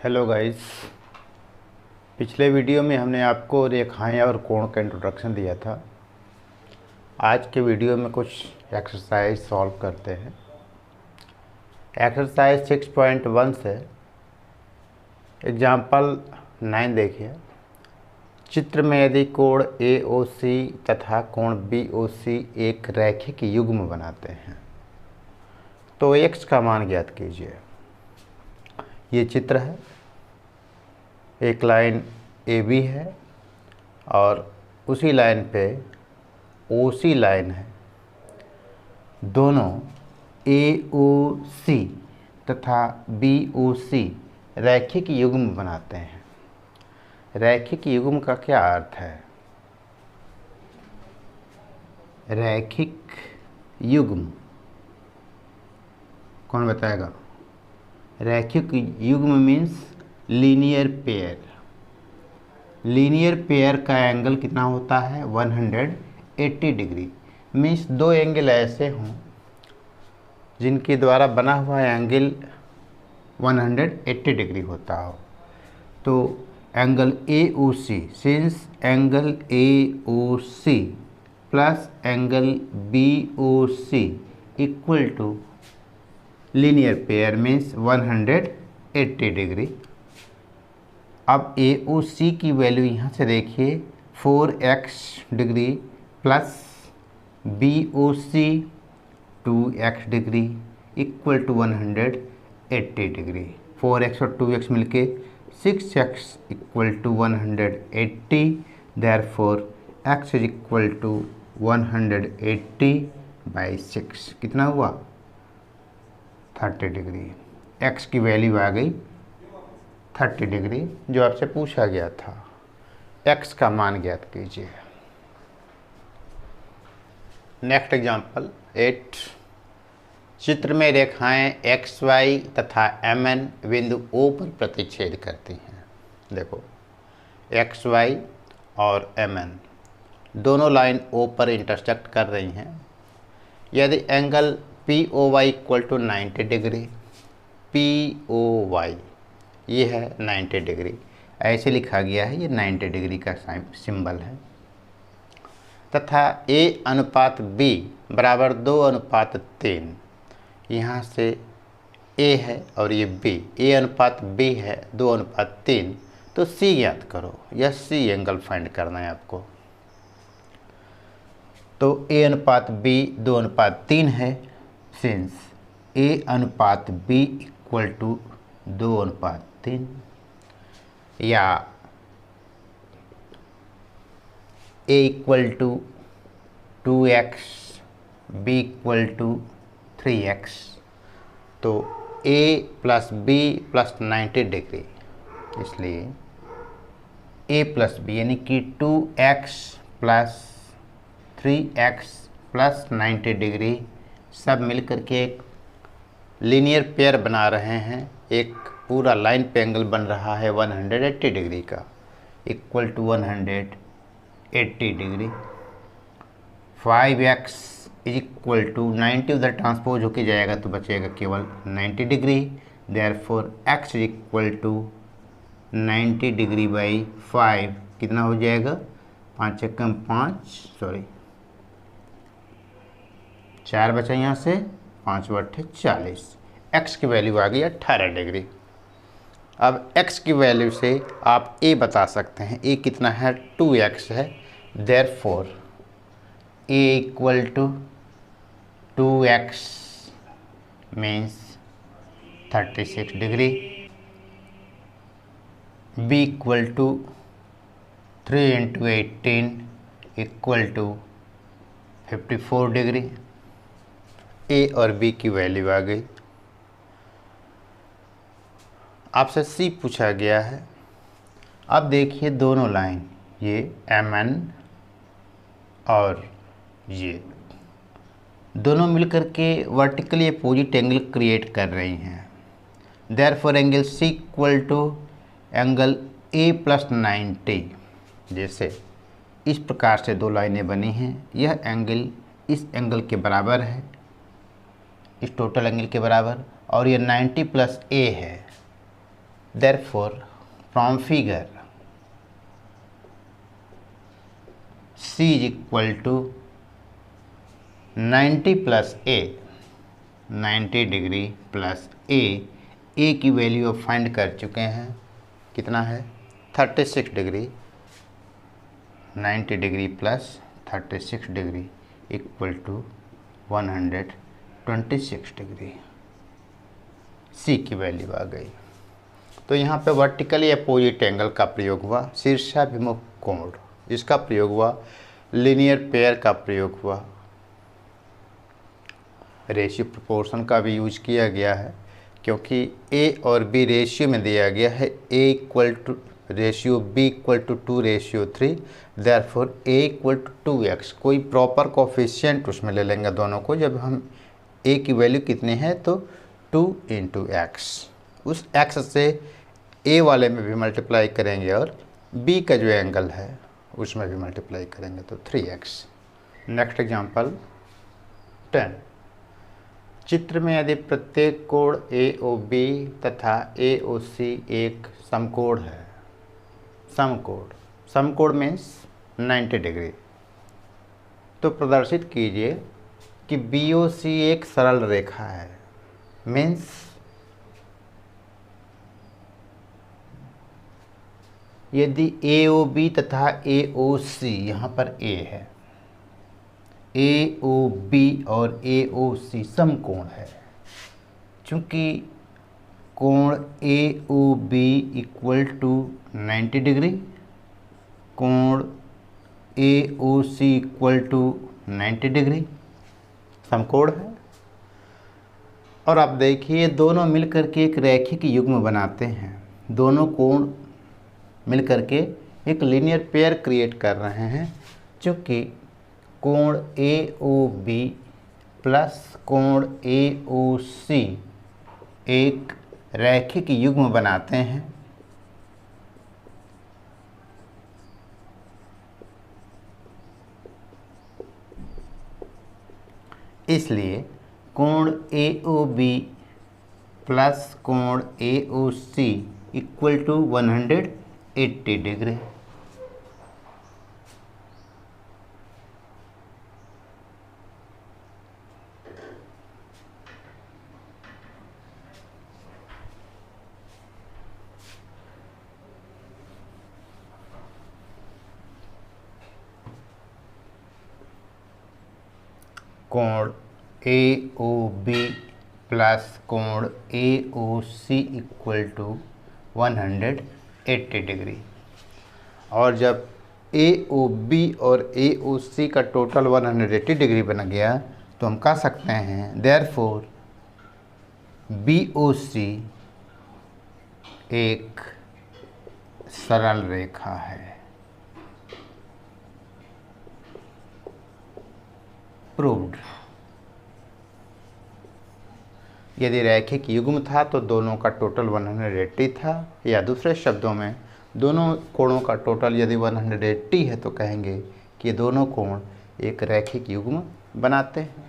Hello guys. पिछले video में हमने आपको रेखाएं और कोण का इंट्रोडक्शन दिया था। आज के वीडियो में कुछ एक्सरसाइज सॉल्व करते हैं। एक्सरसाइज 6.1 से एग्जाम्पल 9 देखिए। चित्र में यदि कोण AOC तथा कोण BOC एक रैखिक युग्म बनाते हैं तो x का मान ज्ञात कीजिए। ये चित्र है, एक लाइन AB है और उसी लाइन पे OC लाइन है। दोनों AOC तथा BOC रैखिक युग्म बनाते हैं। रैखिक युग्म का क्या अर्थ है? रैखिक युग्म कौन बताएगा? रैखिक युग्म means linear pair. Linear pair का एंगल कितना होता है? 180 डिग्री। मीन्स दो एंगल ऐसे हों जिनके द्वारा बना हुआ एंगल 180 डिग्री होता हो। तो angle AOC, since angle AOC plus angle BOC equal to linear pair means 180 degree. अब AOC की वैल्यू यहाँ से देखिए 4x degree plus BOC 2x degree equal to 180 degree. 4x और 2x मिलके 6x equal to 180। Therefore x is equal to 180/6 कितना हुआ? 30 degree. x की वैल्यू आ गई 30 डिग्री जो आपसे पूछा गया था। x का मान ज्ञात कीजिए। Next example 8। चित्र में रेखाएं XY तथा MN बिंदु O पर प्रतिच्छेद करती हैं। देखो XY और MN दोनों लाइन O पर इंटरसेक्ट कर रही हैं। यदि angle POY equal to 90 degree, POY ये है 90 डिग्री, ऐसे लिखा गया है, ये 90 डिग्री का सिंबल है, तथा A अनुपात B बराबर 2:3। यहाँ से A है और ये B, A अनुपात B है 2:3, तो C ज्ञात करो। यह C एंगल फाइंड करना है आपको। तो A अनुपात B 2:3 है, सिंस A अनुपात B इक्वल टू 2:3, या A equal to 2x B equal to 3x। तो A प्लस B प्लस 90 डिग्री, इसलिए A प्लस B यानी कि 2x plus 3x plus 90 degree सब मिलकर के एक लीनियर पेयर बना रहे हैं। एक पूरा लाइन पे एंगल बन रहा है 180 डिग्री का, equal to 180 degree. 5x is equal to 90 उधर ट्रांसपोज होके जाएगा तो बचेगा केवल 90 degree. Therefore x is equal to 90 degree by 5 कितना हो जाएगा? 5 एकम 5, सॉरी 4 बचा यहाँ से, 5 बटे 40। x की वैल्यू आ गई 18 डिग्री। अब x की वैल्यू से आप A बता सकते हैं। A कितना है? 2x है। Therefore A equal to 2x means 36 degree. B equal to 3 × 18 equal to 54 degree. A और B की वैल्यू आ गई। आपसे C पूछा गया है। अब देखिए दोनों लाइन, ये MN और ये दोनों मिलकर के वर्टिकली अपोजिट एंगल क्रिएट कर रही हैं। Therefore angle C equal to angle A plus 90। जैसे इस प्रकार से दो लाइनें बनी हैं, यह एंगल इस एंगल के बराबर है, इस टोटल एंगल के बराबर, और ये 90 प्लस A है। Therefore, from figure C is equal to 90 plus A, 90 degree plus ए की वैल्यू अब फाइंड कर चुके हैं, कितना है 36 degree, 90 degree plus 36 degree equal to 126 degree, C की वैल्यू आ गई। तो यहाँ पे वर्टिकली अपोजिट एंगल का प्रयोग हुआ, शीर्षाभिमुख कोण, इसका प्रयोग हुआ, लीनियर पेयर का प्रयोग हुआ, रेशियो प्रोपोर्शन का भी यूज किया गया है, क्योंकि ए और बी रेशियो में दिया गया है, a equal to ratio b equal to 2:3, therefore a equal to 2x, कोई प्रॉपर कोफिशिएंट उसमें ले लेंगे दोनों को। जब हम ए की वैल्यू कितनी है तो 2 × x, उस x से ए वाले में भी मल्टीप्लाई करेंगे और बी का जो एंगल है उसमें भी मल्टीप्लाई करेंगे तो 3x। नेक्स्ट एग्जांपल 10, चित्र में यदि प्रत्येक कोण AOB तथा AOC एक समकोण है, समकोण मीन्स 90 डिग्री, तो प्रदर्शित कीजिए कि BOC एक सरल रेखा है, मीन्स यदि AOB तथा AOC, यहाँ पर A है, AOB और AOC समकोण है, चूँकि कोण AOB इक्वल टू 90 डिग्री, कोण AOC इक्वल टू 90 डिग्री, समकोण है। और आप देखिए दोनों मिलकर के एक रैखिक युग्म बनाते हैं, दोनों कोण मिलकर के एक लीनियर पेयर क्रिएट कर रहे हैं, चूँकि कोण AOB प्लस कोण AOC एक रैखिक युग्म बनाते हैं, इसलिए कोण AOB प्लस कोण AOC इक्वल टू 180 डिग्री। कोण AOB प्लस कोण AOC इक्वल टू 180 डिग्री। और जब AOB और AOC का टोटल 180 डिग्री बन गया तो हम कह सकते हैं देयरफॉर BOC एक सरल रेखा है। प्रूव्ड। यदि रैखिक युग्म था तो दोनों का टोटल 180 था, या दूसरे शब्दों में दोनों कोणों का टोटल यदि 180 है तो कहेंगे कि दोनों कोण एक रैखिक युग्म बनाते हैं।